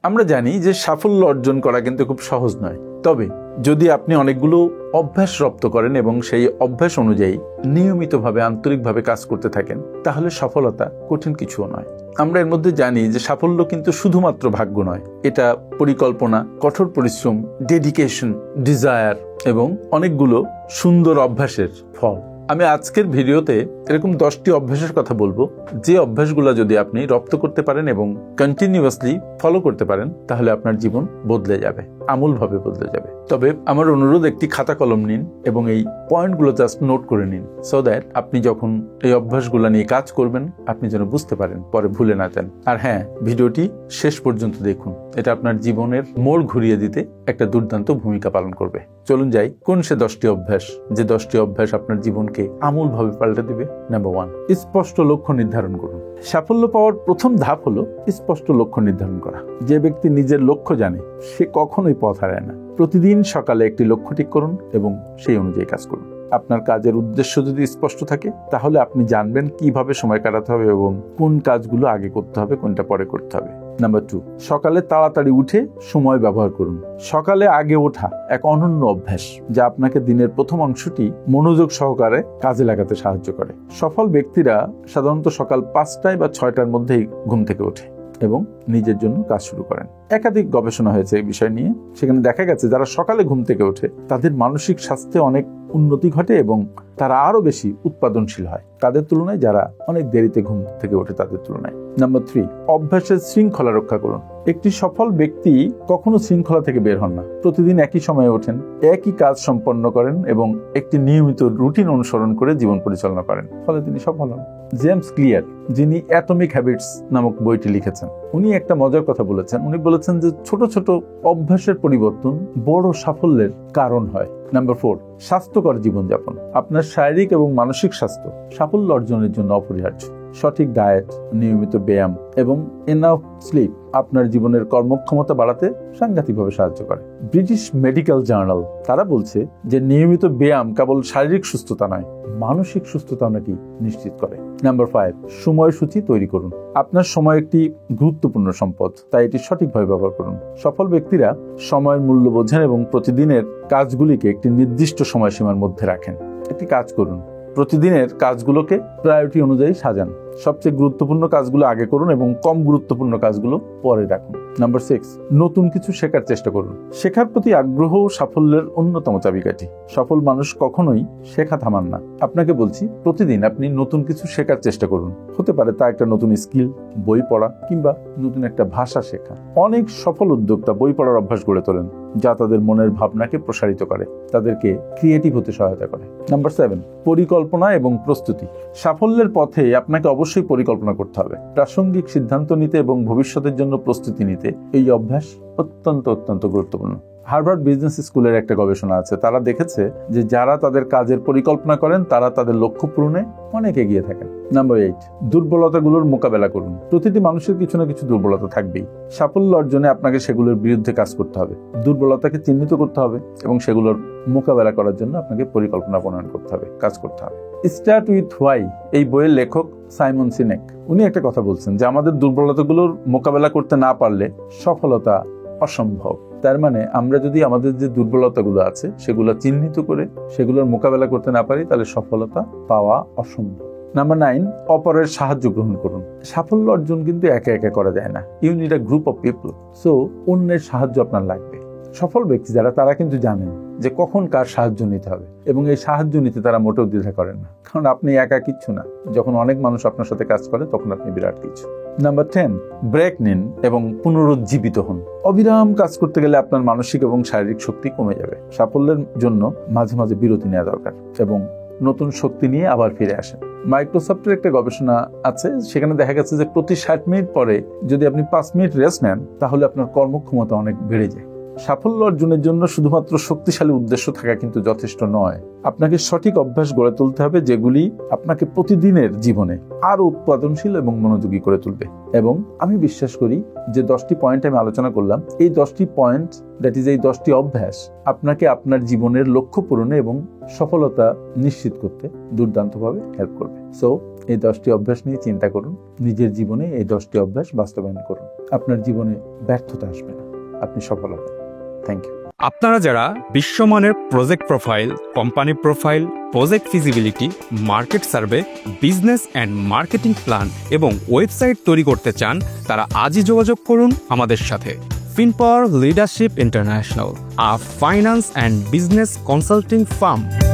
আমরা জানি যে সাফল্য অর্জন করা কিন্তু খুব সহজ নয়, তবে যদি আপনি অনেকগুলো অভ্যাস রপ্ত করেন এবং সেই অভ্যাস অনুযায়ী নিয়মিতভাবে আন্তরিকভাবে কাজ করতে থাকেন, তাহলে সফলতা কঠিন কিছুও নয়। আমরা এর মধ্যে জানি যে সাফল্য কিন্তু শুধুমাত্র ভাগ্য নয়, এটা পরিকল্পনা, কঠোর পরিশ্রম, ডেডিকেশন, ডিজায়ার এবং অনেকগুলো সুন্দর অভ্যাসের ফল। আমি আজকের ভিডিওতে এরকম 10টি অভ্যাসের কথা বলবো, যে অভ্যাসগুলো যদি আপনি রপ্ত করতে পারেন এবং কন্টিনিউয়াসলি ফলো করতে পারেন, তাহলে আপনার জীবন বদলে যাবে, আমূলভাবে বদলে যাবে। তবে আমার অনুরোধ, একটি খাতা কলম নিন এবং এই পয়েন্টগুলো জাস্ট নোট করে নিন, সো দ্যাট আপনি যখন এই অভ্যাসগুলো নিয়ে কাজ করবেন আপনি যেন বুঝতে পারেন, পরে ভুলে না যান। আর হ্যাঁ, ভিডিওটি শেষ পর্যন্ত দেখুন, এটা আপনার জীবনের মোড় ঘুরিয়ে দিতে একটা দুর্দান্ত ভূমিকা পালন করবে। চলুন যাই, কোন সে 10টি অভ্যাস, যে 10টি অভ্যাস আপনার জীবনকে আমূলভাবে পাল্টে দিবে। নাম্বার 1, স্পষ্ট লক্ষ্য নির্ধারণ করুন। সাফল্য পাওয়ার প্রথম ধাপ হলো স্পষ্ট লক্ষ্য নির্ধারণ করা। যে ব্যক্তি নিজের লক্ষ্য জানে, সে কখনোই পথ হারায় না। প্রতিদিন সকালে একটি লক্ষ্য ঠিক করুন এবং সেই অনুযায়ী কাজ করুন। আপনার কাজের উদ্দেশ্য যদি স্পষ্ট থাকে, তাহলে আপনি জানবেন কিভাবে সময় কাটাতে হবে এবং কোন কাজগুলো আগে করতে হবে, কোনটা পরে করতে হবে। নাম্বার 2, সকালে তাড়াতাড়ি উঠে সময় ব্যবহার করুন। সকালে আগে ওঠা এক অনন্য অভ্যাস, যা আপনাকে দিনের প্রথম অংশটি মনোযোগ সহকারে কাজে লাগাতে সাহায্য করে। সফল ব্যক্তিরা সাধারণত সকাল 5টায় বা 6টার মধ্যেই ঘুম থেকে ওঠে এবং নিজের জন্য কাজ শুরু করেন। একাধিক গবেষণা হয়েছে এই বিষয় নিয়ে, সেখানে দেখা গেছে যারা সকালে ঘুম থেকে ওঠে তাদের মানসিক স্বাস্থ্যে অনেক উন্নতি ঘটে এবং তারা আরো বেশি উৎপাদনশীল হয় তাদের তুলনায় যারা অনেক দেরিতে ঘুম থেকে ওঠে তাদের তুলনায়। নাম্বার 3, অভ্যাসের শৃঙ্খলা রক্ষা করুন। একটি সফল ব্যক্তি কখনো শৃঙ্খলা থেকে বের হন না। প্রতিদিন একই সময়ে ওঠেন, একই কাজ সম্পন্ন করেন এবং একটি নিয়মিত রুটিন অনুসরণ করে জীবন পরিচালনা করেন, ফলে তিনি সফল হন। জেমস ক্লিয়ার, যিনি অ্যাটমিক হ্যাবিটস নামক বইটি লিখেছেন, উনি একটা মজার কথা বলেছেন। উনি বলেছেন যে ছোট ছোট অভ্যাসের পরিবর্তন বড় সাফল্যের কারণ হয়। নাম্বার 4, স্বাস্থ্যকর জীবনযাপন। আপনার শারীরিক এবং মানসিক স্বাস্থ্য সাফল্য অর্জনের জন্য অপরিহার্য। সঠিক ডায়েট, নিয়মিত ব্যায়াম এবং এনাফ স্লিপ আপনার জীবনের কর্মক্ষমতা বাড়াতে সাংঘাতিকভাবে সাহায্য করে। ব্রিটিশ মেডিকেল জার্নাল তারা বলছে যে নিয়মিত ব্যায়াম কেবল শারীরিক সুস্থতা নয়, মানসিক সুস্থতাও নাকি নিশ্চিত করে। নাম্বার 5, সময়সূচি তৈরি করুন। আপনার সময় একটি গুরুত্বপূর্ণ সম্পদ, তাই এটি সঠিকভাবে ব্যবহার করুন। সফল ব্যক্তিরা সময়ের মূল্য বোঝেন এবং প্রতিদিনের কাজগুলিকে একটি নির্দিষ্ট সময়সীমার মধ্যে রাখেন। একটি কাজ করুন, প্রতিদিনের কাজগুলোকে প্রায়োরিটি অনুযায়ী সাজান। সবচেয়ে গুরুত্বপূর্ণ কাজগুলো আগে করুন এবং কম গুরুত্বপূর্ণ কাজগুলো পরে রাখুন। নাম্বার 6, নতুন কিছু শেখার চেষ্টা করুন। শেখার প্রতি আগ্রহ সাফল্যের অন্যতম চাবিকাঠি। সফল মানুষ কখনোই শেখা থামান না। আপনাকে বলছি, প্রতিদিন আপনি নতুন কিছু শেখার চেষ্টা করুন। হতে পারে তা একটা নতুন স্কিল, বই পড়া কিংবা নতুন একটা ভাষা শেখা। অনেক সফল উদ্যোক্তা বই পড়ার অভ্যাস গড়ে তোলেন, যা তাদের মনের ভাবনাকে প্রসারিত করে, তাদেরকে ক্রিয়েটিভ হতে সহায়তা করে। নাম্বার 7, পরিকল্পনা এবং প্রস্তুতি। সাফল্যের পথে আপনাকে অবশ্যই পরিকল্পনা করতে হবে। প্রাসঙ্গিক সিদ্ধান্ত নিতে এবং ভবিষ্যতের জন্য প্রস্তুতি নিতে এই অভ্যাস অত্যন্ত গুরুত্বপূর্ণ। হার্ভার্ড বিজনেস স্কুলের একটা গবেষণা আছে, তারা দেখেছে যে যারা তাদের কাজের পরিকল্পনা করেন তারা তাদের লক্ষ্য পূরণে অনেক এগিয়ে থাকেন। নাম্বার 8, দুর্বলতাগুলোর মোকাবেলা করুন। প্রতিটি মানুষের কিছু না কিছু দুর্বলতা থাকবেই। সাফল্য অর্জনে আপনাকে সেগুলোর বিরুদ্ধে কাজ করতে হবে, দুর্বলতাকে চিহ্নিত করতে হবে এবং সেগুলোর মোকাবেলা করার জন্য আপনাকে পরিকল্পনা প্রণয়ন করতে হবে, কাজ করতে হবে। স্টার্ট উইথ হোয়াই এই বইয়ের লেখক সাইমন সিনেক, উনি একটা কথা বলছেন যে আমাদের দুর্বলতাগুলোর মোকাবেলা করতে না পারলে সফলতা অসম্ভব। তার মানে আমরা যদি আমাদের যে দুর্বলতাগুলো আছে সেগুলো চিহ্নিত করে সেগুলোর মোকাবেলা করতে না পারি, তাহলে সফলতা পাওয়া অসম্ভব। নাম্বার 9, অপরের সাহায্য গ্রহণ করুন। সাফল্য অর্জন কিন্তু একা একা করা যায় না। You need a group of people. So অন্যের সাহায্য আপনার লাগবে। সফল ব্যক্তি যারা, তারা কিন্তু জানেন যে কখন কার সাহায্য নিতে হবে এবং এই সাহায্য নিতে তারা মোটেও দ্বিধা করেন না, কারণ আপনি একা কিচ্ছু না। যখন অনেক মানুষ আপনার সাথে কাজ করে তখন আপনি বিরাট কিছু। নাম্বার 10, ব্রেক নিন এবং পুনরুজ্জীবিত হন। অবিরাম কাজ করতে গেলে আপনার মানসিক এবং শারীরিক শক্তি কমে যাবে। সাফল্যের জন্য মাঝে মাঝে বিরতি নেওয়া দরকার এবং নতুন শক্তি নিয়ে আবার ফিরে আসেন। মাইক্রোসফটের একটা গবেষণা আছে, সেখানে দেখা গেছে যে প্রতি 60 মিনিট পরে যদি আপনি 5 মিনিট রেস্ট নেন, তাহলে আপনার কর্মক্ষমতা অনেক বেড়ে যায়। সাফল্য অর্জনের জন্য শুধুমাত্র শক্তিশালী উদ্দেশ্য থাকা কিন্তু যথেষ্ট নয়। আপনাকে সঠিক অভ্যাস গড়ে তুলতে হবে, যেগুলি আপনাকে প্রতিদিনের জীবনে আরো উৎপাদনশীল এবং মনোযোগী করে তুলবে। এবং আমি বিশ্বাস করি যে 10টি পয়েন্ট আমি আলোচনা করলাম, এই 10টি পয়েন্ট, দ্যাট ইজ এই 10টি অভ্যাস আপনাকে আপনার জীবনের লক্ষ্য পূরণে এবং সফলতা নিশ্চিত করতে দুর্দান্তভাবে হেল্প করবে। সো এই 10টি অভ্যাস নিয়ে চিন্তা করুন, নিজের জীবনে এই 10টি অভ্যাস বাস্তবায়ন করুন। আপনার জীবনে ব্যর্থতা আসবে না, আপনি সফল হবেন। Thank you. আপনারা যারা বিশ্বমানের project profile, company profile, project feasibility, market survey, business and marketing plan এবং ওয়েবসাইট তৈরি করতে চান, তারা আজই যোগাযোগ করুন আমাদের সাথে। FinPower Leadership International, a finance and business consulting firm.